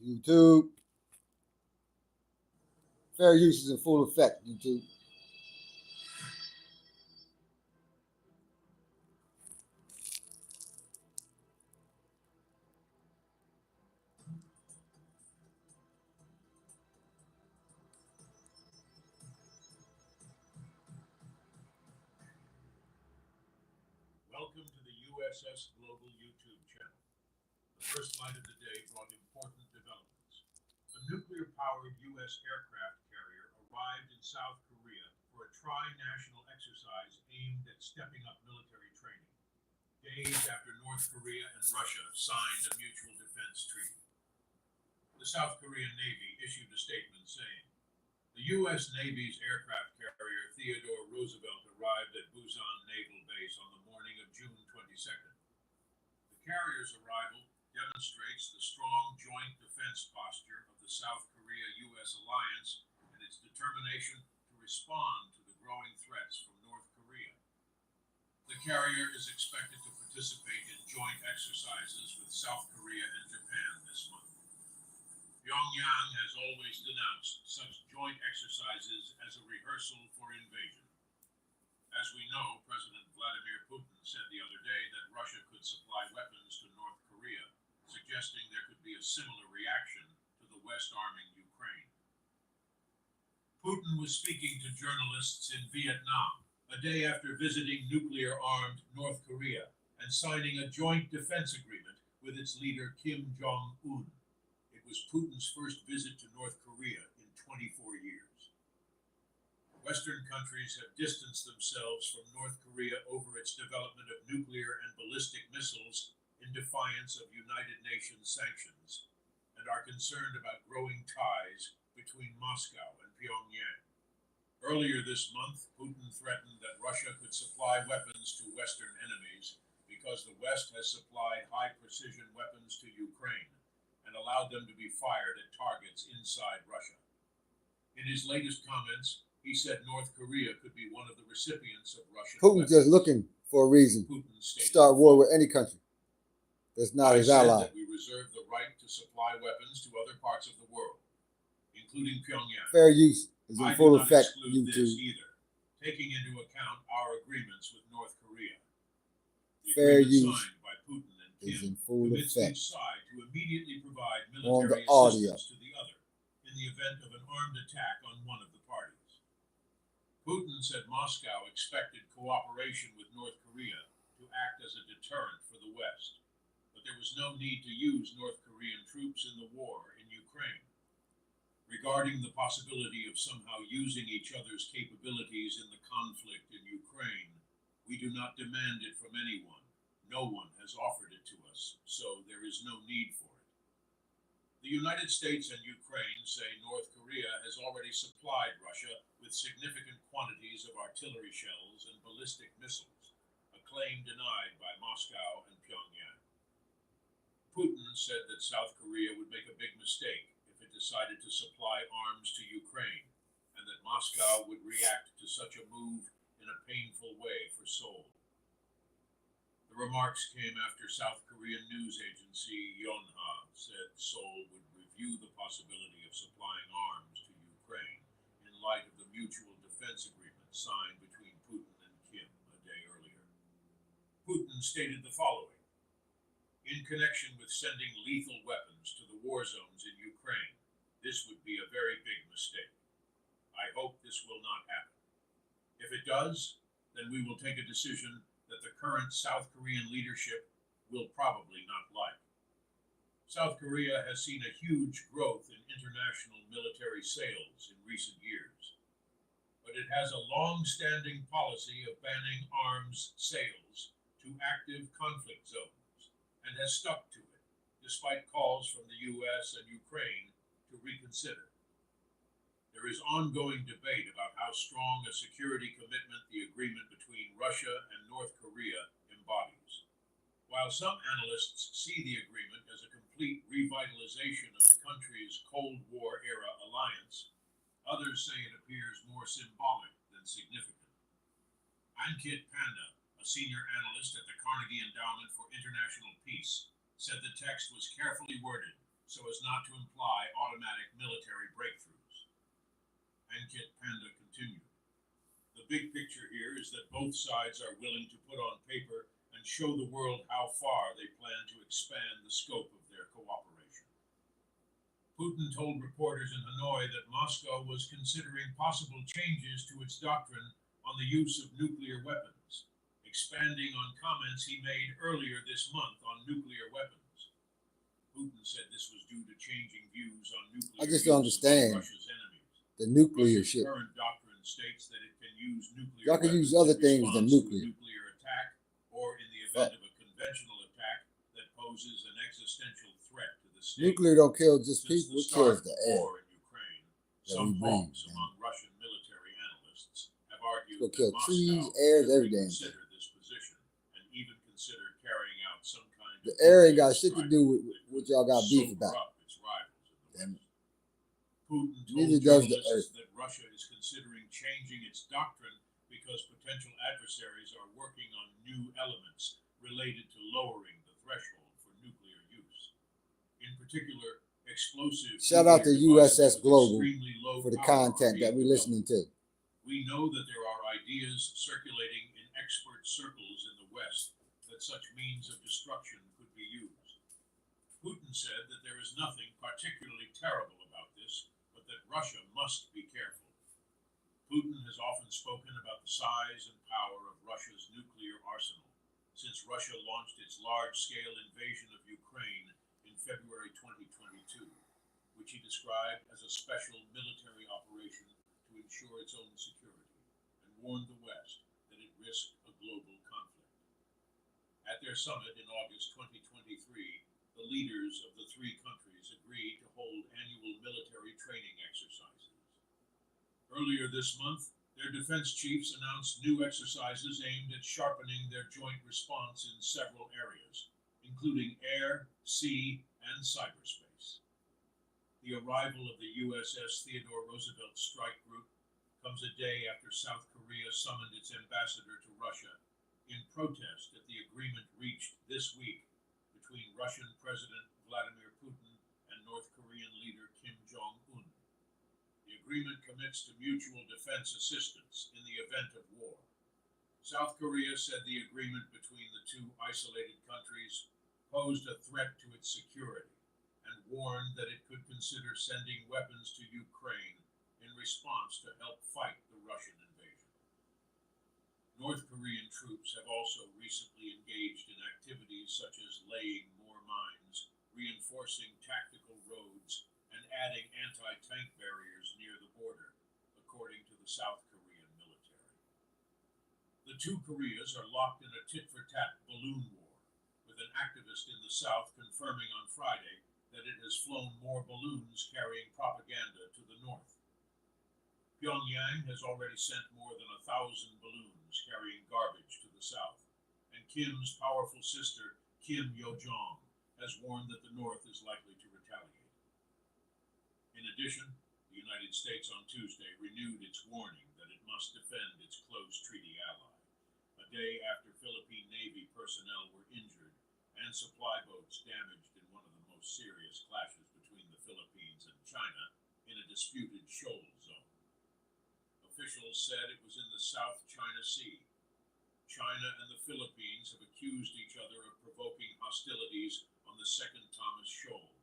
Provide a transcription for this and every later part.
YouTube. Fair use is in full effect, YouTube. Welcome to the USS Global YouTube channel. The first light of the day brought important developments. A nuclear-powered U.S. aircraft carrier arrived in South Korea for a tri-national exercise aimed at stepping up military training, days after North Korea and Russia signed a mutual defense treaty. The South Korean Navy issued a statement saying, "The U.S. Navy's aircraft carrier Theodore Roosevelt arrived at Busan Naval Base on the morning of June 22nd. The carrier's arrival demonstrates the strong joint defense posture of the South Korea-U.S. alliance and its determination to respond to the growing threats from North Korea. The carrier is expected to participate in joint exercises with South Korea and Japan this month. Pyongyang has always denounced such joint exercises as a rehearsal for invasion. As we know, President Vladimir Putin said the other day that Russia could supply weapons to North Korea, suggesting there could be a similar reaction to the West arming Ukraine. Putin was speaking to journalists in Vietnam a day after visiting nuclear-armed North Korea and signing a joint defense agreement with its leader Kim Jong-un. It was Putin's first visit to North Korea in 24 years. Western countries have distanced themselves from North Korea over its development of nuclear and ballistic missiles in defiance of United Nations sanctions, and are concerned about growing ties between Moscow and Pyongyang. Earlier this month, Putin threatened that Russia could supply weapons to Western enemies because the West has supplied high-precision weapons to Ukraine and allowed them to be fired at targets inside Russia. In his latest comments, he said North Korea could be one of the recipients of Russian Putin's weapons. just looking for a reason Putin to stated, start war with any country that's not "I his said ally. that we reserve the right to supply weapons to other parts of the world, including Pyongyang. Fair use is in I full do not effect, exclude this YouTube. either, taking into account our agreements with North Korea. The Fair agreement use signed by Putin and is in Kim full commits effect. each side to immediately provide On the military audio. assistance to the other in the event of an armed attack on one of the parties. Putin said Moscow expected cooperation with North Korea to act as a deterrent for the West, but there was no need to use North Korean troops in the war in Ukraine. Regarding the possibility of somehow using each other's capabilities in the conflict in Ukraine, we do not demand it from anyone. No one has offered it to us, so there is no need for it. The United States and Ukraine say North Korea has already supplied Russia with significant quantities of artillery shells and ballistic missiles, a claim denied by Moscow and Pyongyang. Putin said that South Korea would make a big mistake if it decided to supply arms to Ukraine, and that Moscow would react to such a move in a painful way for Seoul. The remarks came after South Korean news agency Yonhap said Seoul would review the possibility of supplying arms to Ukraine in light of the mutual defense agreement signed between Putin and Kim a day earlier. Putin stated the following: "In connection with sending lethal weapons to the war zones in Ukraine, this would be a very big mistake. I hope this will not happen. If it does, then we will take a decision that the current South Korean leadership will probably not like. South Korea has seen a huge growth in international military sales in recent years, but it has a long-standing policy of banning arms sales to active conflict zones and has stuck to it, despite calls from the U.S. and Ukraine to reconsider. There is ongoing debate about how strong a security commitment the agreement between Russia and North Korea embodies. While some analysts see the agreement as a complete revitalization of the country's Cold War era alliance, others say it appears more symbolic than significant. Ankit Panda, a senior analyst at the Carnegie Endowment for International Peace, said the text was carefully worded so as not to imply automatic military breakthroughs. Ankit Panda continued. The big picture here is that both sides are willing to put on paper and show the world how far they plan to expand the scope of their cooperation. Putin told reporters in Hanoi that Moscow was considering possible changes to its doctrine on the use of nuclear weapons, expanding on comments he made earlier this month on nuclear weapons. Putin said this was due to changing views on nuclear I just use don't understand among Russia's enemies. the nuclear Russia's shit. current doctrine states that it can use nuclear Y'all can weapons use other in things than response to a nuclear. nuclear attack, or in the event of a conventional attack that poses an existential threat to the state. Nuclear don't kill just Since people, the it kills start the of air. war in Ukraine, that some we breathe, hawks man. among Russian military analysts have argued It'll that kill Moscow trees, airs, should every damn thing. reconsider this position and even consider carrying out some kind The of air ain't nuclear got shit to strike do with that what could y'all got beef sober about. up its rivals in the Damn West. Putin told Neither does the journalists that Russia is considering changing its doctrine because potential adversaries are working on new elements related to lowering the threshold for nuclear use. In particular, explosive Shout out to nuclear USS devices with Global extremely low for the power are content that being we're developed. listening to. We know that there are ideas circulating in expert circles in the West that such means of destruction could be used. Putin said that there is nothing particularly terrible about this, but that Russia must be careful. Putin has often spoken about the size and power of Russia's nuclear arsenal since Russia launched its large-scale invasion of Ukraine in February 2022, which he described as a special military operation to ensure its own security, and warned the West that it risked a global conflict. At their summit in August 2023, the leaders of the three countries agreed to hold annual military training exercises. Earlier this month, their defense chiefs announced new exercises aimed at sharpening their joint response in several areas, including air, sea, and cyberspace. The arrival of the USS Theodore Roosevelt Strike Group comes a day after South Korea summoned its ambassador to Russia in protest at the agreement reached this week between Russian President Vladimir Putin and North Korean leader Kim Jong-un. The agreement commits to mutual defense assistance in the event of war. South Korea said the agreement between the two isolated countries posed a threat to its security and warned that it could consider sending weapons to Ukraine in response to help fight the Russian invasion. North Korean troops have also recently engaged in activities such as laying more mines, reinforcing tactical roads, and adding anti-tank barriers near the border, according to the South Korean military. The two Koreas are locked in a tit-for-tat balloon war, with an activist in the South confirming on Friday that it has flown more balloons carrying propaganda to the north. Pyongyang has already sent more than 1,000 balloons carrying garbage to the south, and Kim's powerful sister, Kim Yo-jong, has warned that the north is likely to retaliate. In addition, the United States on Tuesday renewed its warning that it must defend its close treaty ally, a day after Philippine Navy personnel were injured and supply boats damaged in one of the most serious clashes between the Philippines and China in a disputed shoal zone. Officials said it was in the South China Sea. China and the Philippines have accused each other of provoking hostilities on the Second Thomas Shoal,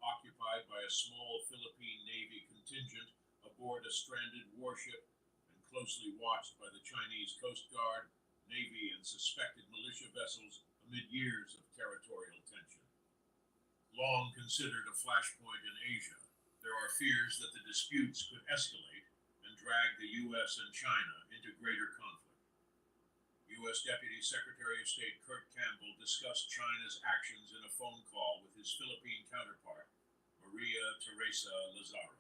occupied by a small Philippine Navy contingent aboard a stranded warship and closely watched by the Chinese Coast Guard, Navy, and suspected militia vessels amid years of territorial tension. Long considered a flashpoint in Asia, there are fears that the disputes could escalate and drag the U.S. and China into greater conflict. U.S. Deputy Secretary of State Kurt Campbell discussed China's actions in a phone call with his Philippine counterpart, Maria Teresa Lazaro.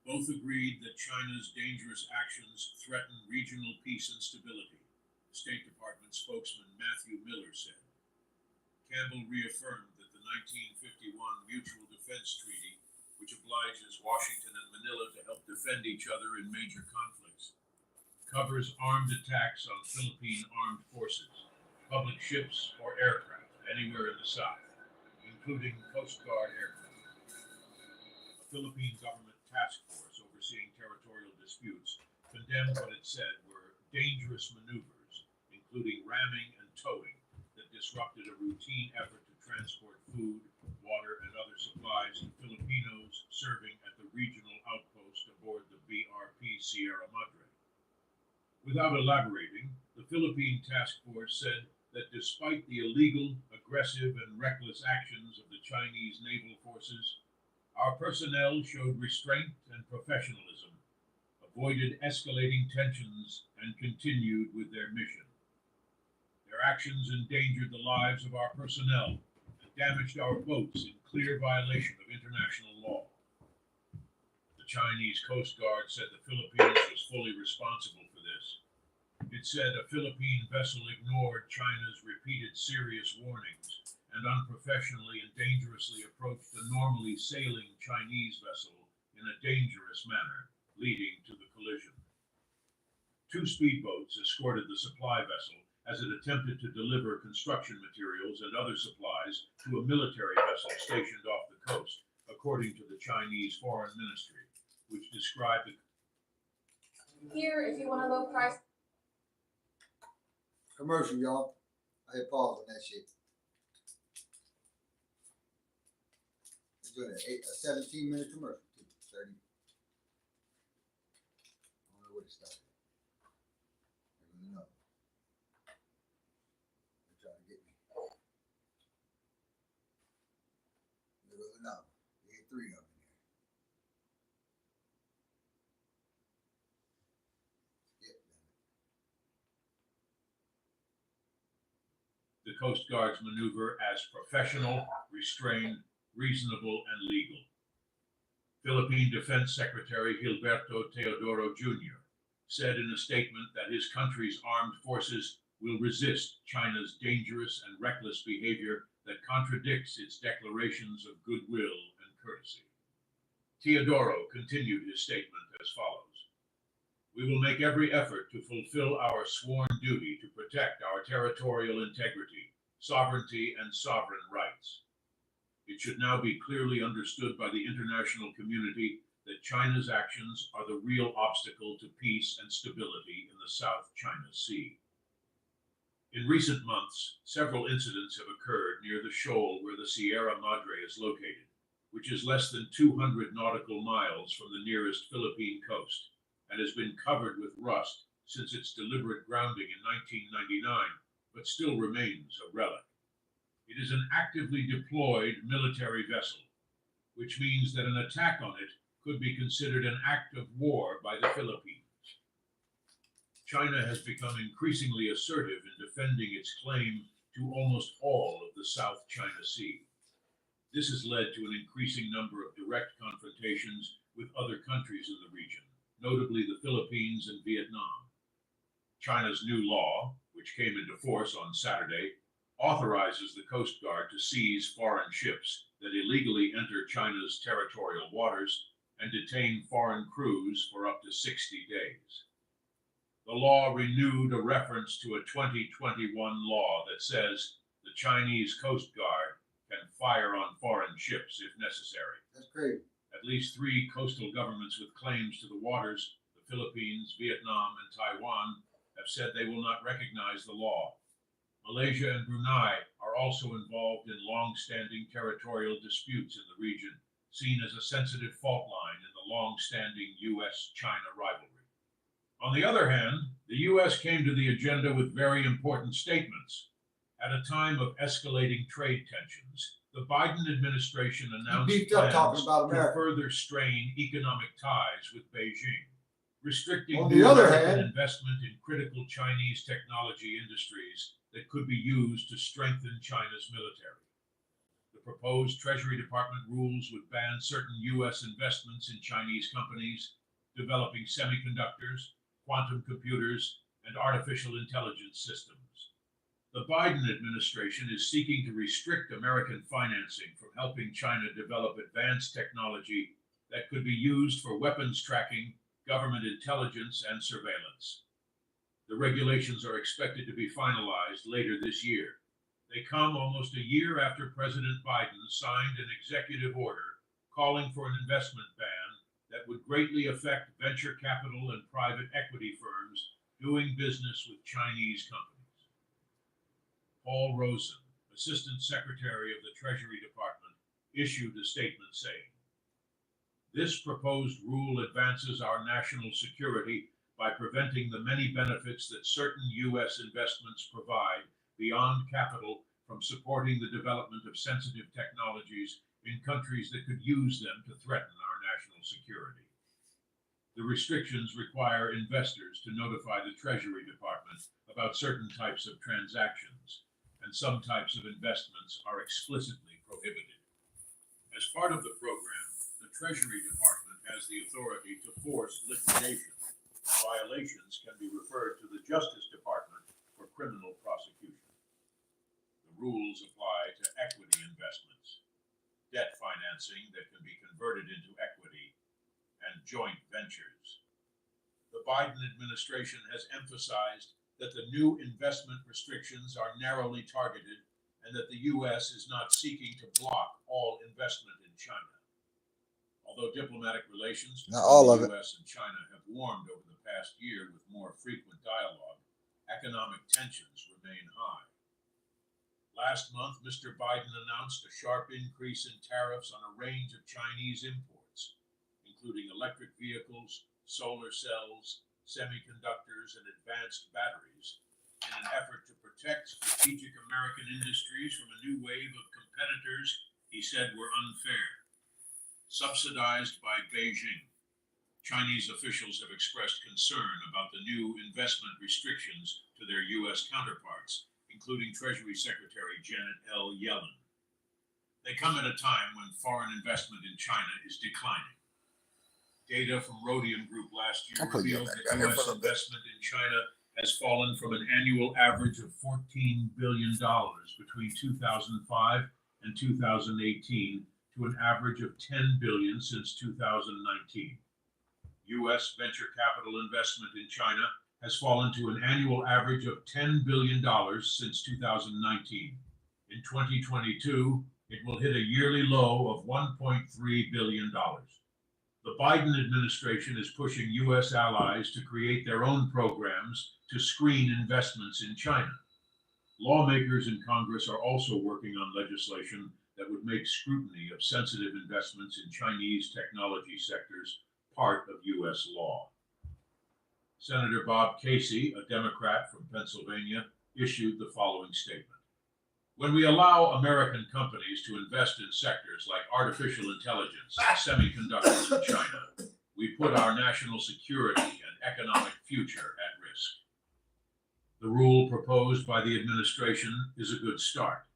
Both agreed that China's dangerous actions threaten regional peace and stability, State Department spokesman Matthew Miller said. Campbell reaffirmed that the 1951 Mutual Defense Treaty, which obliges Washington and Manila to help defend each other in major conflicts, covers armed attacks on Philippine armed forces, public ships, or aircraft anywhere in the South, including Coast Guard aircraft. A Philippine government task force overseeing territorial disputes condemned what it said were dangerous maneuvers, including ramming and towing, that disrupted a routine effort to transport food, water, and other supplies to Filipinos serving at the regional outpost aboard the BRP Sierra Madre. Without elaborating, the Philippine task force said that despite the illegal, aggressive, and reckless actions of the Chinese naval forces, our personnel showed restraint and professionalism, avoided escalating tensions, and continued with their mission. Their actions endangered the lives of our personnel and damaged our boats in clear violation of international law. The Chinese Coast Guard said the Philippines was fully responsible for this. It said a Philippine vessel ignored China's repeated serious warnings and unprofessionally and dangerously approached a normally sailing Chinese vessel in a dangerous manner, leading to the collision. 2 speedboats escorted the supply vessel as it attempted to deliver construction materials and other supplies to a military vessel stationed off the coast, according to the Chinese Foreign Ministry, which described the... Here, if you want a low price. Commercial, y'all. I hit pause on that shit. Let's do a 17-minute commercial. 30. I don't know where to start. I don't know. They're trying to get me. They really know. They hit 3 of them in there. Yep. The Coast Guard's maneuver as professional, restrained, reasonable, and legal. Philippine Defense Secretary Gilberto Teodoro Jr. said in a statement that his country's armed forces will resist China's dangerous and reckless behavior that contradicts its declarations of goodwill and courtesy. Teodoro continued his statement as follows: "We will make every effort to fulfill our sworn duty to protect our territorial integrity, sovereignty, and sovereign rights. It should now be clearly understood by the international community that China's actions are the real obstacle to peace and stability in the South China Sea." In recent months, several incidents have occurred near the shoal where the Sierra Madre is located, which is less than 200 nautical miles from the nearest Philippine coast, and has been covered with rust since its deliberate grounding in 1999, but still remains a relic. It is an actively deployed military vessel, which means that an attack on it could be considered an act of war by the Philippines. China has become increasingly assertive in defending its claim to almost all of the South China Sea. This has led to an increasing number of direct confrontations with other countries in the region, notably the Philippines and Vietnam. China's new law, which came into force on Saturday, authorizes the Coast Guard to seize foreign ships that illegally enter China's territorial waters and detain foreign crews for up to 60 days. The law renewed a reference to a 2021 law that says the Chinese Coast Guard can fire on foreign ships if necessary. That's great. At least 3 coastal governments with claims to the waters, the Philippines, Vietnam, and Taiwan, have said they will not recognize the law. Malaysia and Brunei are also involved in long-standing territorial disputes in the region, seen as a sensitive fault line in the long-standing U.S.-China rivalry. On the other hand, the U.S. came to the agenda with very important statements. At a time of escalating trade tensions, the Biden administration announced plans to further strain economic ties with Beijing, restricting American investment in critical Chinese technology industries that could be used to strengthen China's military. The proposed Treasury Department rules would ban certain U.S. investments in Chinese companies developing semiconductors, quantum computers, and artificial intelligence systems. The Biden administration is seeking to restrict American financing from helping China develop advanced technology that could be used for weapons tracking, government intelligence, and surveillance. The regulations are expected to be finalized later this year. They come almost a year after President Biden signed an executive order calling for an investment ban that would greatly affect venture capital and private equity firms doing business with Chinese companies. Paul Rosen, Assistant Secretary of the Treasury Department, issued a statement saying, "This proposed rule advances our national security by preventing the many benefits that certain U.S. investments provide beyond capital from supporting the development of sensitive technologies in countries that could use them to threaten our national security. The restrictions require investors to notify the Treasury Department about certain types of transactions, and some types of investments are explicitly prohibited. As part of the program, the Treasury Department has the authority to force liquidation. Violations can be referred to the Justice Department for criminal prosecution. The rules apply to equity investments, debt financing that can be converted into equity, and joint ventures. The Biden administration has emphasized that the new investment restrictions are narrowly targeted and that the U.S. is not seeking to block all investment in China. Although diplomatic relations between the U.S. and China have warmed over the past year with more frequent dialogue, economic tensions remain high. Last month, Mr. Biden announced a sharp increase in tariffs on a range of Chinese imports, including electric vehicles, solar cells, semiconductors, and advanced batteries, in an effort to protect strategic American industries from a new wave of competitors he said were unfair. Subsidized by Beijing, Chinese officials have expressed concern about the new investment restrictions to their U.S. counterparts, including Treasury Secretary Janet L. Yellen. They come at a time when foreign investment in China is declining. Data from Rhodium Group last year revealed that U.S. investment in China has fallen from an annual average of $14 billion between 2005 and 2018 to an average of $10 billion since 2019. U.S. venture capital investment in China has fallen to an annual average of $10 billion since 2019. In 2022, it will hit a yearly low of $1.3 billion. The Biden administration is pushing U.S. allies to create their own programs to screen investments in China. Lawmakers in Congress are also working on legislation that would make scrutiny of sensitive investments in Chinese technology sectors part of U.S. law. Senator Bob Casey, a Democrat from Pennsylvania, issued the following statement. When we allow American companies to invest in sectors like artificial intelligence and semiconductors in China, we put our national security and economic future at risk. The rule proposed by the administration is a good start,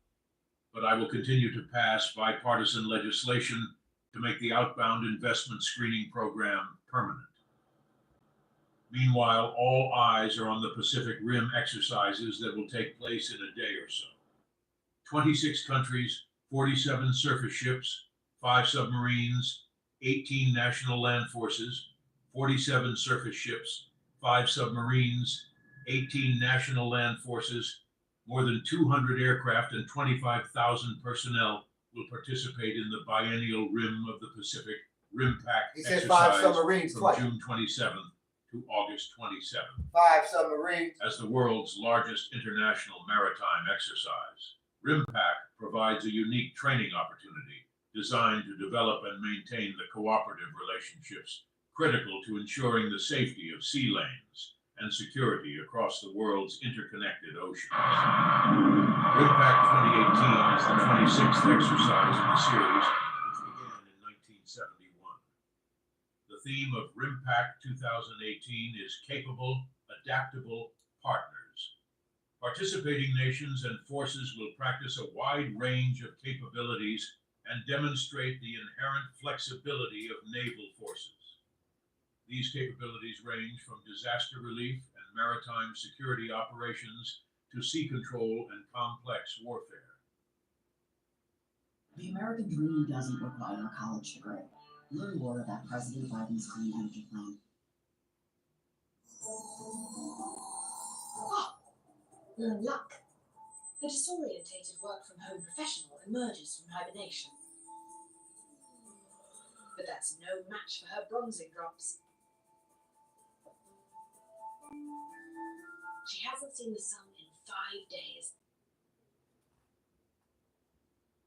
but I will continue to pass bipartisan legislation to make the outbound investment screening program permanent. Meanwhile, all eyes are on the Pacific Rim exercises that will take place in a day or so. 26 countries, 47 surface ships, 5 submarines, 18 national land forces, 47 surface ships, 5 submarines, 18 national land forces, more than 200 aircraft and 25,000 personnel will participate in the biennial Rim of the Pacific RIMPAC exercise from June 27th to August 27th. 5 submarines. As the world's largest international maritime exercise, RIMPAC provides a unique training opportunity designed to develop and maintain the cooperative relationships critical to ensuring the safety of sea lanes and security across the world's interconnected oceans. RIMPAC 2018 is the 26th exercise in the series, which began in 1971. The theme of RIMPAC 2018 is Capable, Adaptable Partners. Participating nations and forces will practice a wide range of capabilities and demonstrate the inherent flexibility of naval forces. These capabilities range from disaster relief and maritime security operations to sea control and complex warfare. The American dream doesn't require a college degree. Learn more about President Biden's clean energy plan. Luck. The disorientated work-from-home professional emerges from hibernation. But that's no match for her bronzing drops. She hasn't seen the sun in 5 days.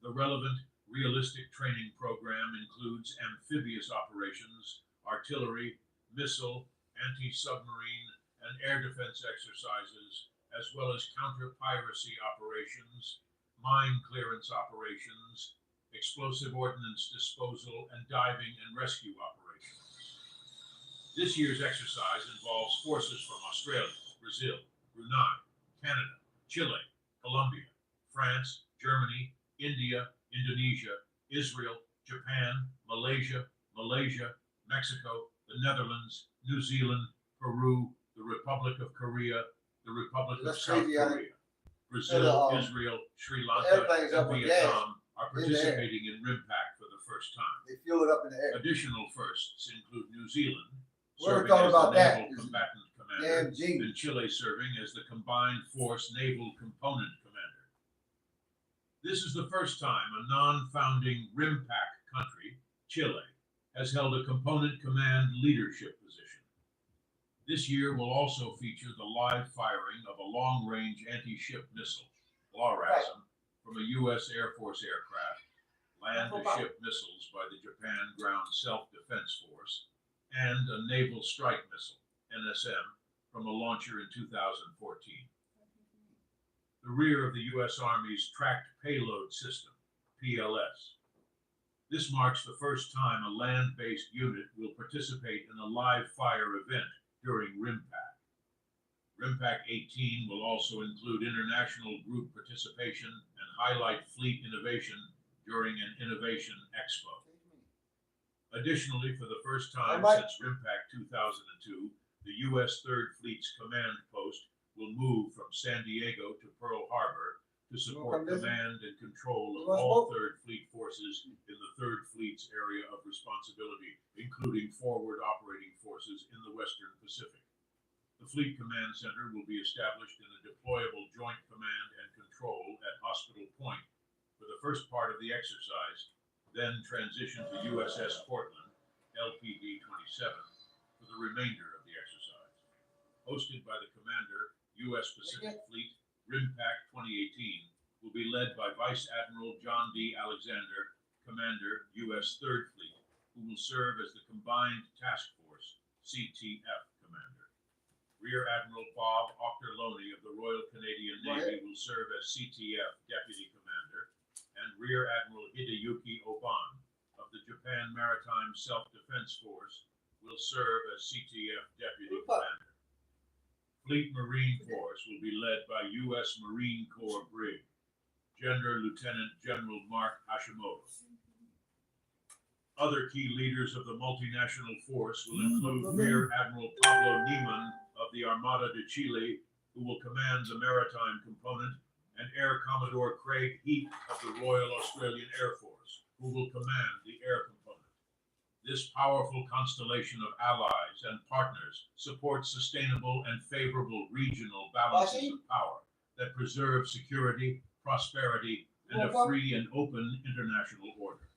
The relevant, realistic training program includes amphibious operations, artillery, missile, anti-submarine, and air defense exercises, as well as counter-piracy operations, mine clearance operations, explosive ordnance disposal, and diving and rescue operations. This year's exercise involves forces from Australia, Brazil, Brunei, Canada, Chile, Colombia, France, Germany, India, Indonesia, Israel, Japan, Malaysia, Mexico, the Netherlands, New Zealand, Peru, the Republic of Korea, the Republic of South Korea, Brazil, Israel, Sri Lanka, and Vietnam are participating in RIMPAC for the first time. They fuel it up in the air. Additional firsts include New Zealand, We're serving talking as the about that. Naval Combatant Commander, Damn genius. and Chile serving as the Combined Force Naval Component Commander. This is the first time a non-founding RIMPAC country, Chile, has held a component command leadership position. This year will also feature the live firing of a long-range anti-ship missile, LARASM, from a U.S. Air Force aircraft, land-to-ship missiles by the Japan Ground Self-Defense Force, and a naval strike missile, NSM, from a launcher in 2014. The rear of the U.S. Army's Tracked Payload System, PLS. This marks the first time a land-based unit will participate in a live fire event during RIMPAC. RIMPAC 18 will also include international group participation and highlight fleet innovation during an innovation expo. Additionally, for the first time since RIMPAC 2002, the U.S. 3rd Fleet's command post will move from San Diego to Pearl Harbor to support command and control of all 3rd Fleet forces in the 3rd Fleet's area of responsibility, including forward operating forces in the Western Pacific. The Fleet Command Center will be established in a deployable joint command and control at Hospital Point for the first part of the exercise, then transition to USS Portland, LPD-27, for the remainder of the exercise. Hosted by the commander, U.S. Pacific Fleet, RIMPAC 2018 will be led by Vice Admiral John D. Alexander, Commander, U.S. 3rd Fleet, who will serve as the Combined Task Force, CTF, Commander. Rear Admiral Bob Ochterlony of the Royal Canadian Navy will serve as CTF Deputy Commander, and Rear Admiral Hideyuki Oban of the Japan Maritime Self-Defense Force will serve as CTF Deputy Commander. Fleet Marine Force will be led by U.S. Marine Corps Brig, Gender Lieutenant General Mark Hashimoto. Other key leaders of the multinational force will include Rear Admiral Pablo Niemann of the Armada de Chile, who will command the maritime component, and Air Commodore Craig Heap of the Royal Australian Air Force, who will command the air component. This powerful constellation of allies and partners supports sustainable and favorable regional balances of power that preserve security, prosperity, and a free and open international order.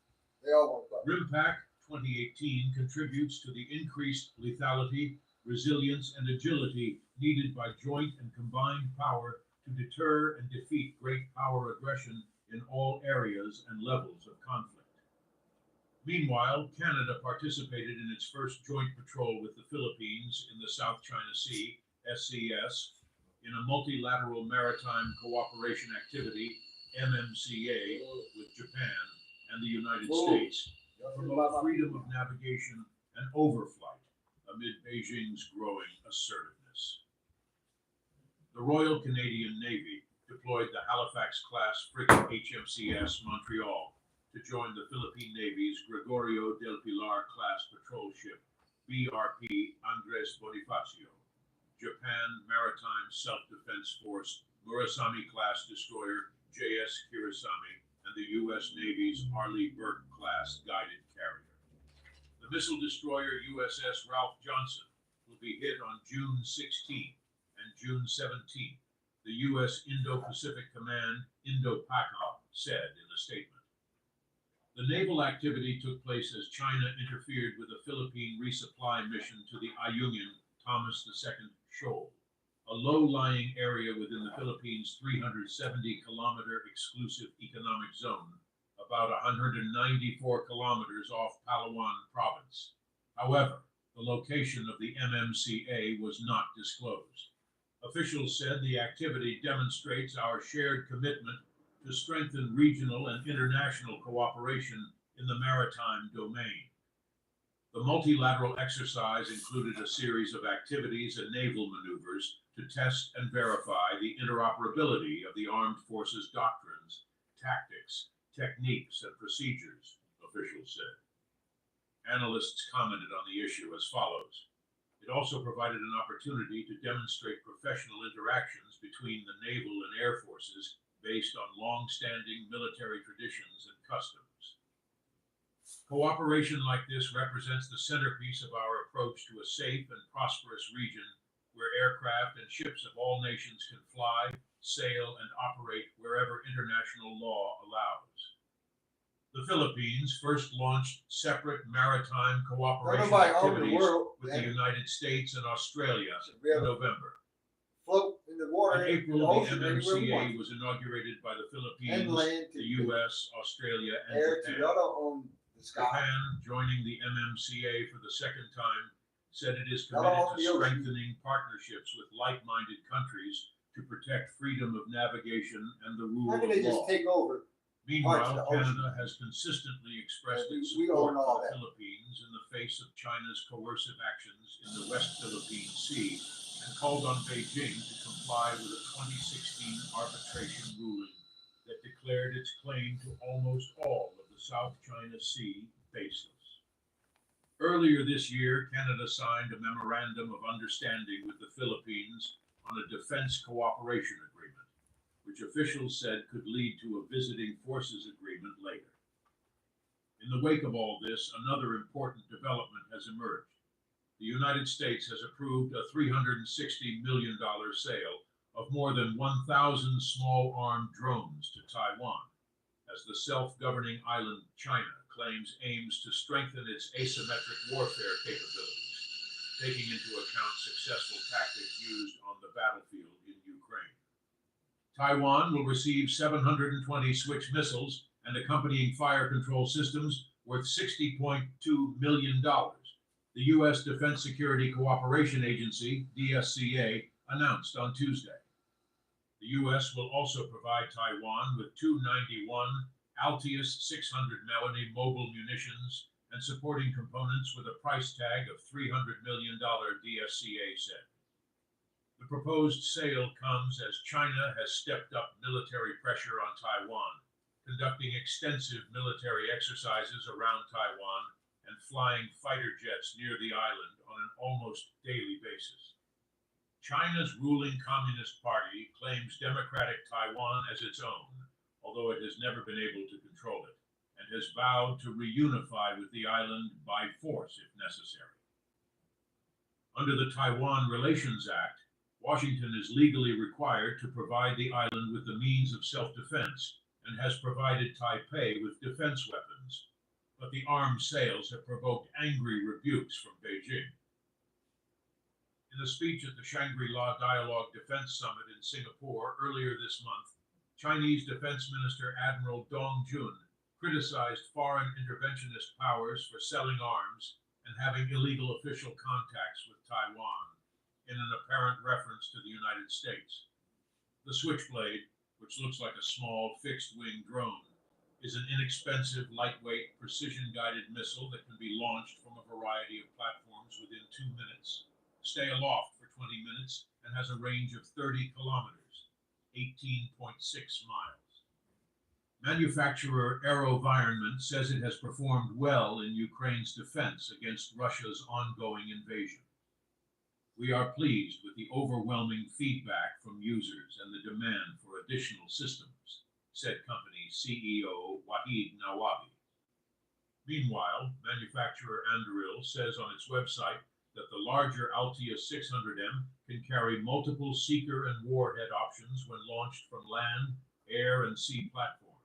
RIMPAC 2018 contributes to the increased lethality, resilience, and agility needed by joint and combined power to deter and defeat great power aggression in all areas and levels of conflict. Meanwhile, Canada participated in its first joint patrol with the Philippines in the South China Sea, SCS, in a multilateral maritime cooperation activity, MMCA, with Japan and the United States to promote freedom of navigation and overflight amid Beijing's growing assertiveness. The Royal Canadian Navy deployed the Halifax-class frigate HMCS Montreal to join the Philippine Navy's Gregorio del Pilar-class patrol ship BRP Andres Bonifacio, Japan Maritime Self-Defense Force Murasami-class destroyer JS Kirasami, and the U.S. Navy's Arleigh Burke-class guided carrier. The missile destroyer USS Ralph Johnson will be hit on June 16 and June 17, the U.S. Indo-Pacific Command, Indo-PACOM, said in a statement. The naval activity took place as China interfered with a Philippine resupply mission to the Ayungin Thomas II Shoal, a low-lying area within the Philippines' 370-kilometer exclusive economic zone, about 194 kilometers off Palawan province. However, the location of the MMCA was not disclosed. Officials said the activity demonstrates our shared commitment to strengthen regional and international cooperation in the maritime domain. The multilateral exercise included a series of activities and naval maneuvers to test and verify the interoperability of the armed forces' doctrines, tactics, techniques, and procedures, officials said. Analysts commented on the issue as follows. It also provided an opportunity to demonstrate professional interactions between the naval and air forces based on long-standing military traditions and customs. Cooperation like this represents the centerpiece of our approach to a safe and prosperous region where aircraft and ships of all nations can fly, sail, and operate wherever international law allows. The Philippines first launched separate maritime cooperation activities with the United States and Australia in November. Float in the water. In April, the MMCA was inaugurated by the Philippines, the U.S., Australia, and Japan. Japan, joining the MMCA for the second time, said it is committed to strengthening partnerships with like-minded countries to protect freedom of navigation and the rule of law. How can they just take over? Meanwhile, Canada has consistently expressed its support for the Philippines in the face of China's coercive actions in the West Philippine Sea and called on Beijing to comply with a 2016 arbitration ruling that declared its claim to almost all of the South China Sea baseless. Earlier this year, Canada signed a memorandum of understanding with the Philippines on a defense cooperation agreement, which officials said could lead to a visiting forces agreement later. In the wake of all this, another important development has emerged. The United States has approved a $360 million sale of more than 1,000 small armed drones to Taiwan, as the self-governing island China claims aims to strengthen its asymmetric warfare capabilities, taking into account successful tactics used on the battlefield in Ukraine. Taiwan will receive 720 Switch missiles and accompanying fire control systems worth $60.2 million. The U.S. Defense Security Cooperation Agency, DSCA, announced on Tuesday. The U.S. will also provide Taiwan with 291 Altius 600 Melanie mobile munitions and supporting components with a price tag of $300 million, DSCA said. The proposed sale comes as China has stepped up military pressure on Taiwan, conducting extensive military exercises around Taiwan and flying fighter jets near the island on an almost daily basis. China's ruling Communist Party claims democratic Taiwan as its own, although it has never been able to control it, and has vowed to reunify with the island by force if necessary. Under the Taiwan Relations Act, Washington is legally required to provide the island with the means of self-defense and has provided Taipei with defense weapons, but the arms sales have provoked angry rebukes from Beijing. In a speech at the Shangri-La Dialogue Defense Summit in Singapore earlier this month, Chinese Defense Minister Admiral Dong Jun criticized foreign interventionist powers for selling arms and having illegal official contacts with Taiwan, in an apparent reference to the United States. The Switchblade, which looks like a small fixed-wing drone, is an inexpensive, lightweight, precision-guided missile that can be launched from a variety of platforms within 2 minutes, stay aloft for 20 minutes, and has a range of 30 kilometers, 18.6 miles. Manufacturer AeroVironment says it has performed well in Ukraine's defense against Russia's ongoing invasion. We are pleased with the overwhelming feedback from users and the demand for additional systems, said company CEO Wahid Nawabi. Meanwhile, manufacturer Anduril says on its website that the larger Altia 600M can carry multiple seeker and warhead options when launched from land, air, and sea platforms.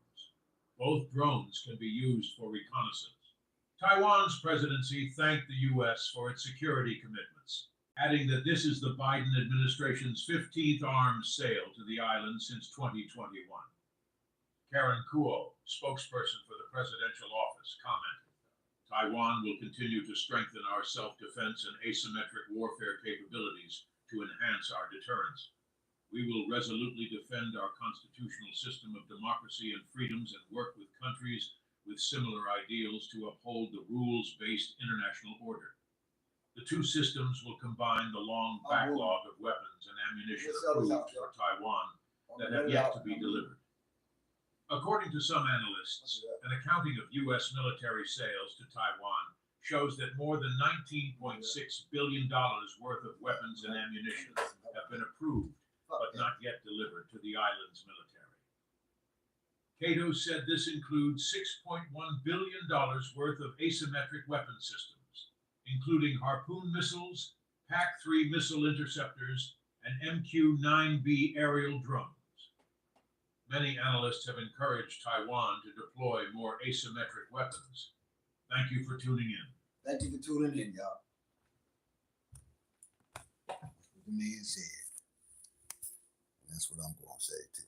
Both drones can be used for reconnaissance. Taiwan's presidency thanked the U.S. for its security commitments, adding that this is the Biden administration's 15th arms sale to the island since 2021. Karen Kuo, spokesperson for the presidential office, commented, Taiwan will continue to strengthen our self-defense and asymmetric warfare capabilities to enhance our deterrence. We will resolutely defend our constitutional system of democracy and freedoms and work with countries with similar ideals to uphold the rules-based international order. The two systems will combine the long backlog of weapons and ammunition approved for Taiwan that have yet to be delivered. According to some analysts, an accounting of U.S. military sales to Taiwan shows that more than $19.6 billion worth of weapons and ammunition have been approved, but not yet delivered to the island's military. Cato said this includes $6.1 billion worth of asymmetric weapon systems, including Harpoon missiles, PAC-3 missile interceptors, and MQ-9B aerial drones. Many analysts have encouraged Taiwan to deploy more asymmetric weapons. Thank you for tuning in. Thank you for tuning in, y'all. That's what the man said. That's what I'm going to say too.